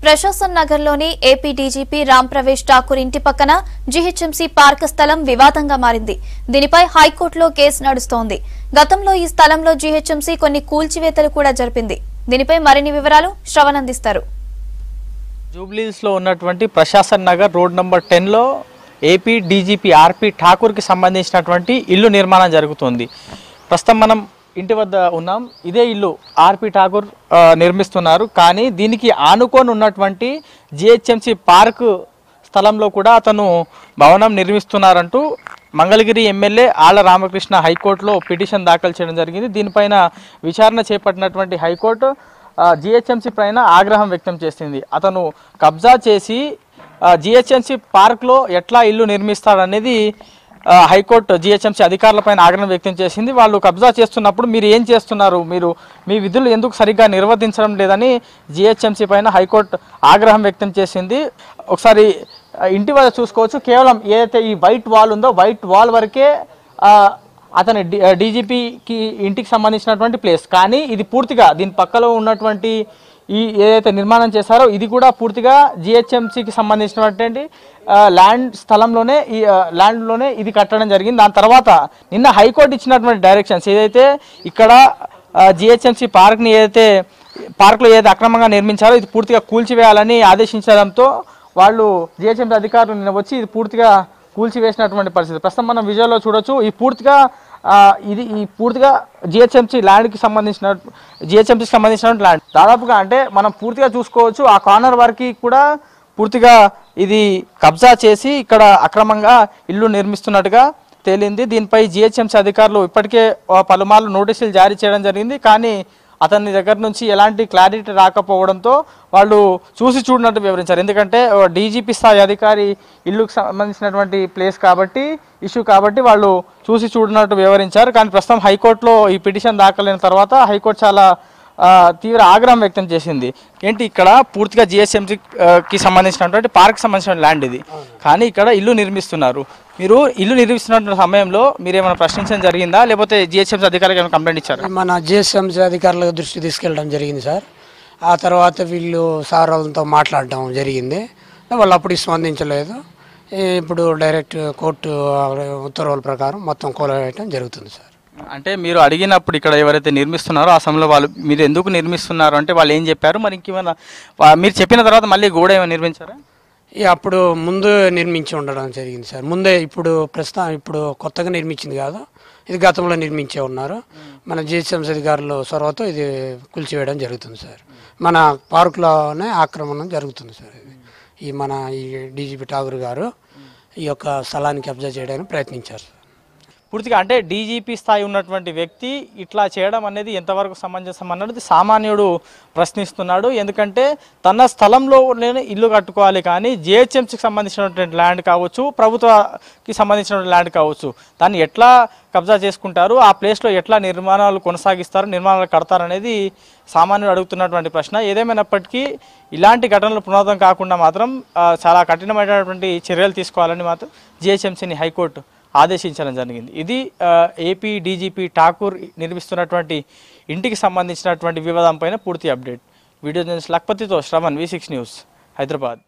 ప్రశాసన్ నగర్లోని AP DGP Ram Pravesh Thakur ఇంటి పక్కన జీహెచ్ఎంసీ పార్క్ స్థలం వివాదంగా మారింది. దీనిపై హైకోర్టులో కేసు నడుస్తోంది. గతంలో ఈ స్థలంలో జీహెచ్ఎంసీ కొన్ని కూల్చివేతలు కూడా జరిపింది. దీనిపై మరిన్ని వివరాలు శ్రవణ్ అందిస్తారు. జూబ్లీస్ లో ఉన్నటువంటి ప్రశాసన్ నగర్ రోడ్ నంబర్ 10 లో ఏపీ డీజీపీ ఆర్పీ ఠాకూర్ కి సంబంధించినటువంటి ఇల్లు నిర్మాణం జరుగుతుంది. ప్రస్తుతం మనం ఇంటి వద్ద ఉన్నాం. ఇదే ఇల్లు ఆర్పీ ఠాకూర్ నిర్మిస్తున్నారు. కానీ దీనికి ఆనుకొని ఉన్నటువంటి జిహెచ్ఎంసీ పార్క్ స్థలంలో కూడా అతను భవనం నిర్మిస్తున్నారంటూ మంగళగిరి ఎమ్మెల్యే ఆళ్ల రామకృష్ణ హైకోర్టులో పిటిషన్ దాఖలు చేయడం జరిగింది. దీనిపైన విచారణ చేపట్టినటువంటి హైకోర్టు జిహెచ్ఎంసీ పైన ఆగ్రహం వ్యక్తం చేసింది. అతను కబ్జా చేసి జిహెచ్ఎంసీ పార్క్లో ఎట్లా ఇల్లు నిర్మిస్తాడనేది హైకోర్టు జిహెచ్ఎంసీ అధికారులపైన ఆగ్రహం వ్యక్తం చేసింది. వాళ్ళు కబ్జా చేస్తున్నప్పుడు మీరు ఏం చేస్తున్నారు, మీరు మీ విధులు ఎందుకు సరిగ్గా నిర్వర్తించడం లేదని జిహెచ్ఎంసీ పైన హైకోర్టు ఆగ్రహం వ్యక్తం చేసింది. ఒకసారి ఇంటి వద్ద చూసుకోవచ్చు. కేవలం ఏదైతే ఈ వైట్ వాల్ ఉందో వైట్ వాల్ వరకే అతని డీజీపీకి ఇంటికి సంబంధించినటువంటి ప్లేస్. కానీ ఇది పూర్తిగా దీని పక్కలో ఉన్నటువంటి ఈ ఏదైతే నిర్మాణం చేశారో ఇది కూడా పూర్తిగా జిహెచ్ఎంసీకి సంబంధించినటువంటి ల్యాండ్ స్థలంలోనే ఈ ల్యాండ్లోనే ఇది కట్టడం జరిగింది. దాని తర్వాత నిన్న హైకోర్టు ఇచ్చినటువంటి డైరెక్షన్స్ ఏదైతే ఇక్కడ జిహెచ్ఎంసీ పార్క్ని పార్క్లో ఏదైతే అక్రమంగా నిర్మించారో ఇది పూర్తిగా కూల్చివేయాలని ఆదేశించడంతో వాళ్ళు జిహెచ్ఎంసీ అధికారులు నిన్న వచ్చి ఇది పూర్తిగా కూల్చివేసినటువంటి పరిస్థితి. ప్రస్తుతం మనం విజువల్లో చూడొచ్చు. ఈ పూర్తిగా జిహెచ్ఎంసీ ల్యాండ్కి సంబంధించినటువంటి ల్యాండ్ దాదాపుగా అంటే మనం పూర్తిగా చూసుకోవచ్చు. ఆ కార్నర్ వరకు కూడా పూర్తిగా ఇది కబ్జా చేసి ఇక్కడ అక్రమంగా ఇల్లు నిర్మిస్తున్నట్టుగా తేలింది. దీనిపై జిహెచ్ఎంసీ అధికారులు ఇప్పటికే పలుమార్లు నోటీసులు జారీ చేయడం జరిగింది. కానీ అతని దగ్గర నుంచి ఎలాంటి క్లారిటీ రాకపోవడంతో వాళ్ళు చూసి చూడనట్టు వివరించారు. ఎందుకంటే డీజీపీ స్థాయి అధికారి ఇల్లుకు సంబంధించినటువంటి ప్లేస్ కాబట్టి ఇష్యూ కాబట్టి వాళ్ళు చూసి చూడనట్టు వివరించారు. కానీ ప్రస్తుతం హైకోర్టులో ఈ పిటిషన్ దాఖలైన తర్వాత హైకోర్టు చాలా తీవ్ర ఆగ్రహం వ్యక్తం చేసింది. ఏంటి ఇక్కడ పూర్తిగా జిహెచ్ఎంసీకి సంబంధించినటువంటి పార్క్ సంబంధించిన ల్యాండ్ ఇది, కానీ ఇక్కడ ఇల్లు నిర్మిస్తున్నారు. మీరు ఇల్లు నిర్మిస్తున్న సమయంలో మీరు ఏమైనా ప్రశ్నించడం జరిగిందా, లేకపోతే జిహెచ్ఎంసీ అధికారులకు ఏమైనా కంప్లైంట్ ఇచ్చారు? మన జిహెచ్ఎంసీ అధికారుల దృష్టి తీసుకెళ్ళడం జరిగింది సార్. ఆ తర్వాత వీళ్ళు సార్ వాళ్ళతో మాట్లాడడం జరిగింది. వాళ్ళు అప్పుడు స్పందించలేదు. ఇప్పుడు డైరెక్ట్ కోర్టు ఉత్తర్వుల ప్రకారం మొత్తం కూలవేయడం జరుగుతుంది సార్. అంటే మీరు అడిగినప్పుడు ఇక్కడ ఎవరైతే నిర్మిస్తున్నారో ఆ సమయంలో వాళ్ళు మీరు ఎందుకు నిర్మిస్తున్నారు అంటే వాళ్ళు ఏం చెప్పారు? మరి ఇంకేమైనా మీరు చెప్పిన తర్వాత మళ్ళీ గోడ ఏమైనా నిర్మించారా? అప్పుడు ముందు నిర్మించి ఉండడం జరిగింది సార్. ముందే ఇప్పుడు కొత్తగా నిర్మించింది కాదు, ఇది గతంలో నిర్మించే ఉన్నారు. మన జిహెచ్ఎంసీ అధికారులు చొరవతో ఇది కూల్చివేయడం జరుగుతుంది సార్. మన పార్కులోనే ఆక్రమణ జరుగుతుంది సార్. ఈ డీజీపీ ఠాకూర్ గారు ఈ యొక్క స్థలాన్ని కబ్జా చేయడానికి ప్రయత్నించారు. పూర్తిగా అంటే డీజీపీ స్థాయి ఉన్నటువంటి వ్యక్తి ఇట్లా చేయడం అనేది ఎంతవరకు సమంజసం అన్నది సామాన్యుడు ప్రశ్నిస్తున్నాడు. ఎందుకంటే తన స్థలంలోనే ఇల్లు కట్టుకోవాలి, కానీ జిహెచ్ఎంసీకి సంబంధించినటువంటి ల్యాండ్ కావచ్చు, ప్రభుత్వకి సంబంధించినటువంటి ల్యాండ్ కావచ్చు, దాన్ని ఎట్లా కబ్జా చేసుకుంటారు, ఆ ప్లేస్లో ఎట్లా నిర్మాణాలు కొనసాగిస్తారు, నిర్మాణాలు కడతారనేది సామాన్యుడు అడుగుతున్నటువంటి ప్రశ్న. ఏదేమైనప్పటికీ ఇలాంటి ఘటనలు పునరావృతం కాకుండా మాత్రం చాలా కఠినమైనటువంటి చర్యలు తీసుకోవాలని మాత్రం జిహెచ్ఎంసీని హైకోర్టు ఆదేశించడం జరిగింది. ఇది ఏపీ డీజీపీ ఠాకూర్ నిర్మిస్తున్నటువంటి ఇంటికి సంబంధించినటువంటి వివాదం పైన పూర్తి అప్డేట్. వీడియో జర్నలిస్ట్ లక్పతితో శ్రవణ్, V6 న్యూస్, హైదరాబాద్.